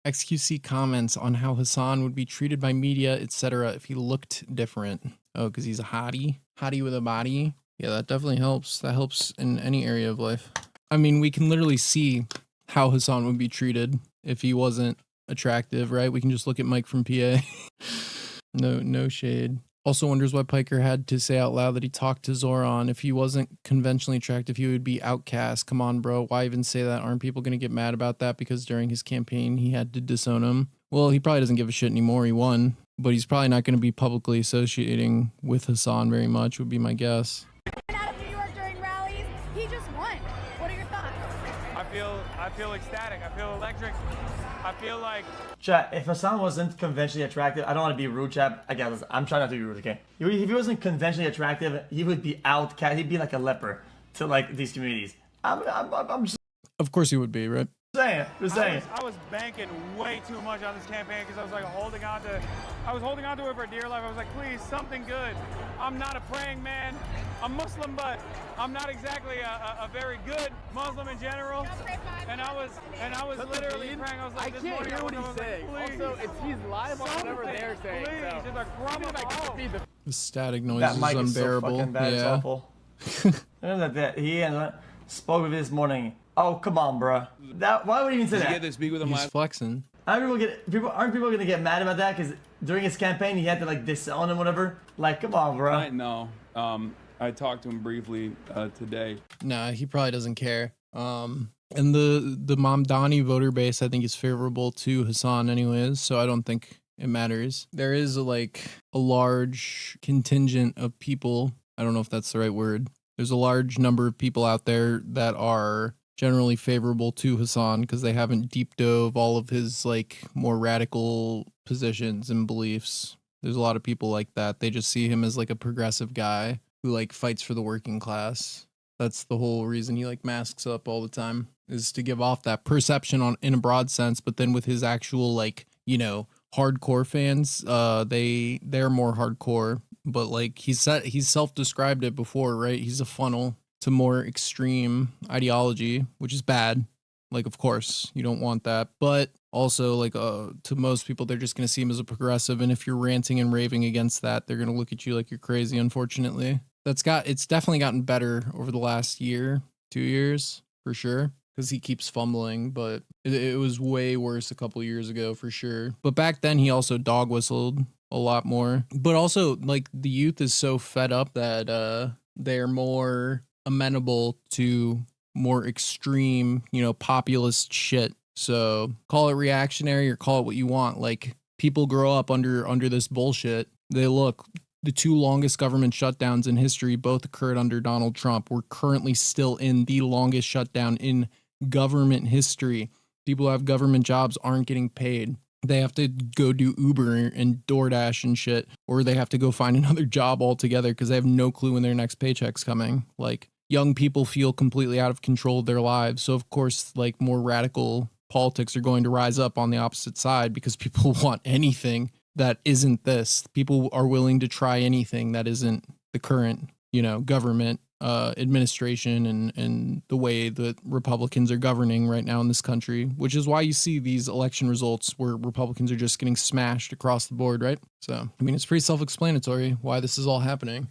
XQC comments on how Hasan would be treated by media, etc. if he looked different. Oh, because he's a hottie? Hottie with a body? Yeah, that definitely helps. That helps in any area of life. I mean, we can literally see how Hasan would be treated if he wasn't attractive, right? We can just look at Mike from PA. No shade. Also wonders why Piker had to say out loud that he talked to Zohran. If he wasn't conventionally attractive, he would be outcast. Come on, bro. Why even say that? Aren't people going to get mad about that because during his campaign, he had to disown him? Well, he probably doesn't give a shit anymore. He won. But he's probably not going to be publicly associating with Hasan very much, would be my guess. Out of New York during rallies, he just won. What are your thoughts? I feel ecstatic. I feel electric. I feel like... Chat, if Hasan wasn't conventionally attractive, I don't want to be rude, chat. I guess I'm trying not to be rude, okay? If he wasn't conventionally attractive, he would be outcast. He'd be like a leper to like these communities. I'm just Of course he would be, right? saying. Just saying. I was banking way too much on this campaign because I was like holding on to it for dear life. I was like, please, something good. I'm not a praying man. I'm Muslim, but I'm not exactly a very good Muslim in general. And I was literally praying. I was like, I can't hear what he's saying. Also, he's live on whatever they're saying. Please, just a crumb of hope. The static noise That is mic is so unbearable. fucking bad. It's awful. He spoke with this morning. Oh, come on, bro. Why would he even say that? Did you get to speak with him He's last? flexing. Aren't people gonna get mad about that? Because during his campaign, he had to like disown him, whatever. Like, come on, bro. No. I talked to him briefly today. Nah, he probably doesn't care. And the Mamdani voter base, I think, is favorable to Hasan anyways, so I don't think it matters. There is a large contingent of people, I don't know if that's the right word. There's a large number of people out there that are generally favorable to Hasan because they haven't deep dove all of his more radical positions and beliefs. There's a lot of people like that. They just see him as a progressive guy who fights for the working class. That's the whole reason he masks up all the time, is to give off that perception in a broad sense. But then with his actual hardcore fans, they're more hardcore. But he's self-described it before, right? He's a funnel to more extreme ideology, which is bad. Of course, you don't want that. But also, to most people, they're just going to see him as a progressive. And if you're ranting and raving against that, they're going to look at you like you're crazy, unfortunately. It's definitely gotten better over the last year, 2 years, for sure. Because he keeps fumbling, but it was way worse a couple years ago, for sure. But back then, he also dog whistled a lot more. But also, the youth is so fed up that they're more amenable to more extreme, populist shit. So call it reactionary or call it what you want. People grow up under this bullshit. The 2 longest government shutdowns in history both occurred under Donald Trump. We're currently still in the longest shutdown in government history. People who have government jobs aren't getting paid. They have to go do Uber and DoorDash and shit, or they have to go find another job altogether because they have no clue when their next paycheck's coming. Young people feel completely out of control of their lives. So, of course, more radical politics are going to rise up on the opposite side because people want anything that isn't this. People are willing to try anything that isn't the current, government administration and the way that Republicans are governing right now in this country, which is why you see these election results where Republicans are just getting smashed across the board, right? So, it's pretty self-explanatory why this is all happening.